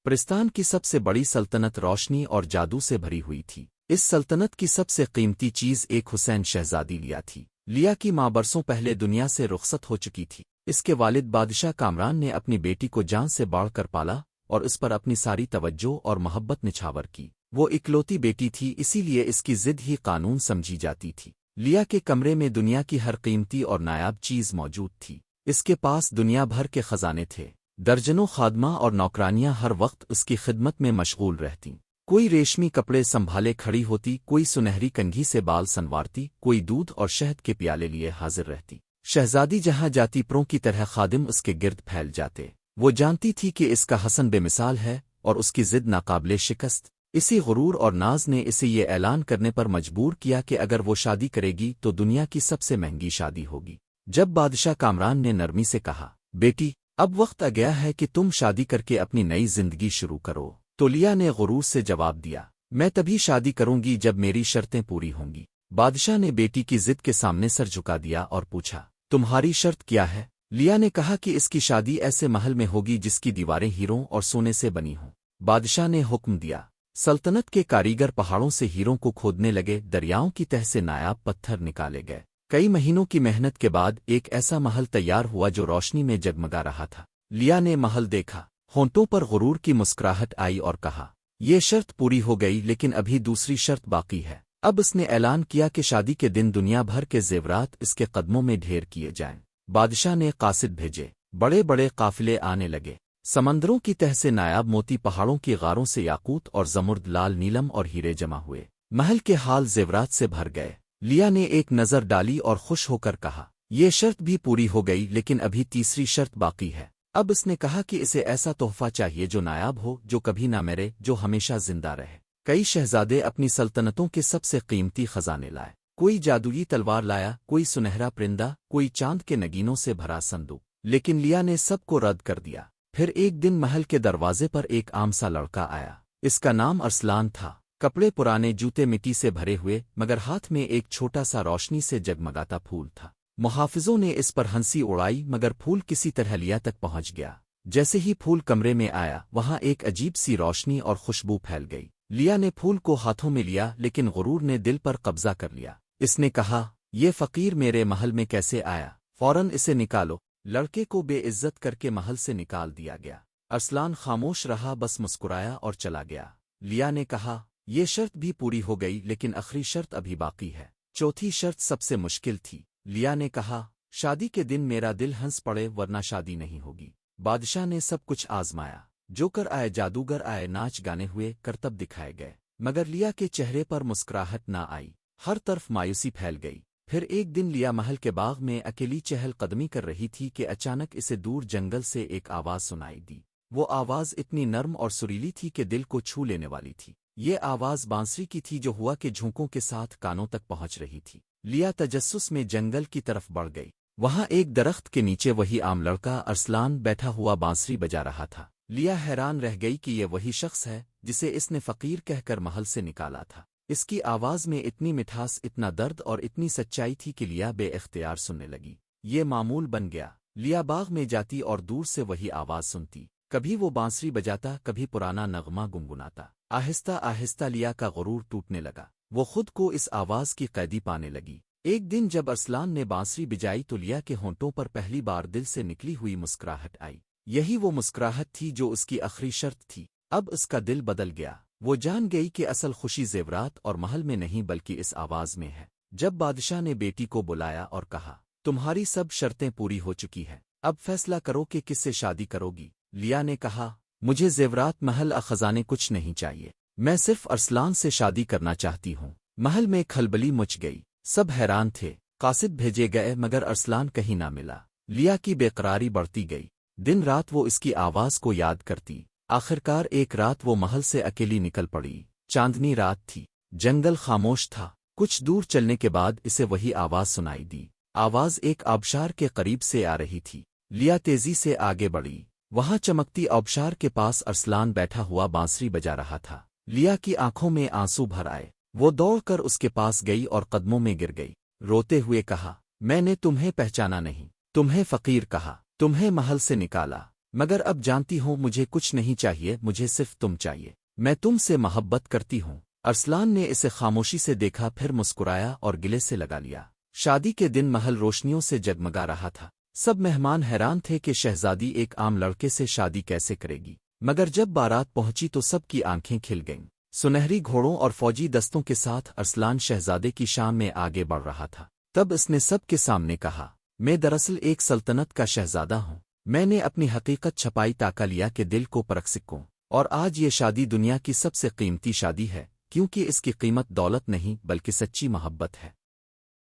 پرستان کی سب سے بڑی سلطنت روشنی اور جادو سے بھری ہوئی تھی۔ اس سلطنت کی سب سے قیمتی چیز ایک حسین شہزادی لیا تھی۔ لیا کی ماں برسوں پہلے دنیا سے رخصت ہو چکی تھی۔ اس کے والد بادشاہ کامران نے اپنی بیٹی کو جان سے بڑھ کر پالا اور اس پر اپنی ساری توجہ اور محبت نچھاور کی۔ وہ اکلوتی بیٹی تھی، اسی لیے اس کی ضد ہی قانون سمجھی جاتی تھی۔ لیا کے کمرے میں دنیا کی ہر قیمتی اور نایاب چیز موجود تھی۔ اس کے پاس دنیا بھر کے خزانے تھے۔ درجنوں خادمہ اور نوکرانیاں ہر وقت اس کی خدمت میں مشغول رہتیں۔ کوئی ریشمی کپڑے سنبھالے کھڑی ہوتی، کوئی سنہری کنگھی سے بال سنوارتی، کوئی دودھ اور شہد کے پیالے لیے حاضر رہتی۔ شہزادی جہاں جاتی پروں کی طرح خادم اس کے گرد پھیل جاتے۔ وہ جانتی تھی کہ اس کا حسن بے مثال ہے اور اس کی ضد ناقابل شکست۔ اسی غرور اور ناز نے اسے یہ اعلان کرنے پر مجبور کیا کہ اگر وہ شادی کرے گی تو دنیا کی سب سے مہنگی شادی ہوگی۔ جب بادشاہ کامران نے نرمی سے کہا، بیٹی، اب وقت آ گیا ہے کہ تم شادی کر کے اپنی نئی زندگی شروع کرو، تو لیا نے غرور سے جواب دیا، میں تبھی شادی کروں گی جب میری شرطیں پوری ہوں گی۔ بادشاہ نے بیٹی کی ضد کے سامنے سر جھکا دیا اور پوچھا، تمہاری شرط کیا ہے؟ لیا نے کہا کہ اس کی شادی ایسے محل میں ہوگی جس کی دیواریں ہیروں اور سونے سے بنی ہوں۔ بادشاہ نے حکم دیا۔ سلطنت کے کاریگر پہاڑوں سے ہیروں کو کھودنے لگے، دریاؤں کی تہ سے نایاب پتھر نکالے گئے۔ کئی مہینوں کی محنت کے بعد ایک ایسا محل تیار ہوا جو روشنی میں جگمگا رہا تھا۔ لیا نے محل دیکھا، ہونٹوں پر غرور کی مسکراہٹ آئی اور کہا، یہ شرط پوری ہو گئی، لیکن ابھی دوسری شرط باقی ہے۔ اب اس نے اعلان کیا کہ شادی کے دن دنیا بھر کے زیورات اس کے قدموں میں ڈھیر کیے جائیں۔ بادشاہ نے قاصد بھیجے، بڑے بڑے قافلے آنے لگے۔ سمندروں کی تہ سے نایاب موتی، پہاڑوں کی غاروں سے یاقوت اور زمرد، لال نیلم اور ہیرے جمع ہوئے۔ محل کے حال زیورات سے بھر گئے۔ لیا نے ایک نظر ڈالی اور خوش ہو کر کہا، یہ شرط بھی پوری ہو گئی، لیکن ابھی تیسری شرط باقی ہے۔ اب اس نے کہا کہ اسے ایسا تحفہ چاہیے جو نایاب ہو، جو کبھی نہ مرے، جو ہمیشہ زندہ رہے۔ کئی شہزادے اپنی سلطنتوں کے سب سے قیمتی خزانے لائے۔ کوئی جادوئی تلوار لایا، کوئی سنہرا پرندہ، کوئی چاند کے نگینوں سے بھرا صندوق، لیکن لیا نے سب کو رد کر دیا۔ پھر ایک دن محل کے دروازے پر ایک عام سا لڑکا آیا۔ اس کا نام ارسلان تھا۔ کپڑے پرانے، جوتے مٹی سے بھرے ہوئے، مگر ہاتھ میں ایک چھوٹا سا روشنی سے جگمگاتا پھول تھا۔ محافظوں نے اس پر ہنسی اڑائی، مگر پھول کسی طرح لیا تک پہنچ گیا۔ جیسے ہی پھول کمرے میں آیا، وہاں ایک عجیب سی روشنی اور خوشبو پھیل گئی۔ لیا نے پھول کو ہاتھوں میں لیا، لیکن غرور نے دل پر قبضہ کر لیا۔ اس نے کہا، یہ فقیر میرے محل میں کیسے آیا؟ فوراً اسے نکالو۔ لڑکے کو بے عزت کر کے محل سے نکال دیا گیا۔ ارسلان خاموش رہا، بس مسکرایا اور چلا گیا۔ لیا نے کہا، یہ شرط بھی پوری ہو گئی، لیکن آخری شرط ابھی باقی ہے۔ چوتھی شرط سب سے مشکل تھی۔ لیا نے کہا، شادی کے دن میرا دل ہنس پڑے، ورنہ شادی نہیں ہوگی۔ بادشاہ نے سب کچھ آزمایا۔ جوکر آئے، جادوگر آئے، ناچ گانے ہوئے، کرتب دکھائے گئے، مگر لیا کے چہرے پر مسکراہٹ نہ آئی۔ ہر طرف مایوسی پھیل گئی۔ پھر ایک دن لیا محل کے باغ میں اکیلی چہل قدمی کر رہی تھی کہ اچانک اسے دور جنگل سے ایک آواز سنائی دی۔ وہ آواز اتنی نرم اور سریلی تھی کہ دل کو چھو لینے والی تھی۔ یہ آواز بانسری کی تھی جو ہوا کے جھونکوں کے ساتھ کانوں تک پہنچ رہی تھی۔ لیا تجسس میں جنگل کی طرف بڑھ گئی۔ وہاں ایک درخت کے نیچے وہی عام لڑکا ارسلان بیٹھا ہوا بانسری بجا رہا تھا۔ لیا حیران رہ گئی کہ یہ وہی شخص ہے جسے اس نے فقیر کہہ کر محل سے نکالا تھا۔ اس کی آواز میں اتنی مٹھاس، اتنا درد اور اتنی سچائی تھی کہ لیا بے اختیار سننے لگی۔ یہ معمول بن گیا۔ لیا باغ میں جاتی اور دور سے وہی آواز سنتی۔ کبھی وہ بانسری بجاتا، کبھی پرانا نغمہ گنگناتا۔ آہستہ آہستہ لیا کا غرور ٹوٹنے لگا۔ وہ خود کو اس آواز کی قیدی پانے لگی۔ ایک دن جب ارسلان نے بانسری بجائی تو لیا کے ہونٹوں پر پہلی بار دل سے نکلی ہوئی مسکراہٹ آئی۔ یہی وہ مسکراہٹ تھی جو اس کی آخری شرط تھی۔ اب اس کا دل بدل گیا۔ وہ جان گئی کہ اصل خوشی زیورات اور محل میں نہیں بلکہ اس آواز میں ہے۔ جب بادشاہ نے بیٹی کو بلایا اور کہا، تمہاری سب شرطیں پوری ہو چکی ہیں، اب فیصلہ کرو کہ کس سے شادی کرو گی۔ لیا نے کہا، مجھے زیورات، محل اور خزانے کچھ نہیں چاہیے، میں صرف ارسلان سے شادی کرنا چاہتی ہوں۔ محل میں کھلبلی مچ گئی، سب حیران تھے۔ قاصد بھیجے گئے مگر ارسلان کہیں نہ ملا۔ لیا کی بے قراری بڑھتی گئی۔ دن رات وہ اس کی آواز کو یاد کرتی۔ آخرکار ایک رات وہ محل سے اکیلی نکل پڑی۔ چاندنی رات تھی، جنگل خاموش تھا۔ کچھ دور چلنے کے بعد اسے وہی آواز سنائی دی۔ آواز ایک آبشار کے قریب سے آ رہی تھی۔ لیا تیزی سے آگے بڑھی۔ وہاں چمکتی آبشار کے پاس ارسلان بیٹھا ہوا بانسری بجا رہا تھا۔ لیا کی آنکھوں میں آنسو بھر آئے۔ وہ دوڑ کر اس کے پاس گئی اور قدموں میں گر گئی۔ روتے ہوئے کہا، میں نے تمہیں پہچانا نہیں، تمہیں فقیر کہا، تمہیں محل سے نکالا، مگر اب جانتی ہوں مجھے کچھ نہیں چاہیے، مجھے صرف تم چاہیے، میں تم سے محبت کرتی ہوں۔ ارسلان نے اسے خاموشی سے دیکھا، پھر مسکرایا اور گلے سے لگا لیا۔ شادی کے دن محل روشنیوں سے جگمگا رہا تھا۔ سب مہمان حیران تھے کہ شہزادی ایک عام لڑکے سے شادی کیسے کرے گی، مگر جب بارات پہنچی تو سب کی آنکھیں کھل گئیں۔ سنہری گھوڑوں اور فوجی دستوں کے ساتھ ارسلان شہزادے کی شام میں آگے بڑھ رہا تھا۔ تب اس نے سب کے سامنے کہا، میں دراصل ایک سلطنت کا شہزادہ ہوں۔ میں نے اپنی حقیقت چھپائی تاکہ لیا کہ دل کو پرکھ سکوں، اور آج یہ شادی دنیا کی سب سے قیمتی شادی ہے، کیونکہ اس کی قیمت دولت نہیں بلکہ سچی محبت ہے۔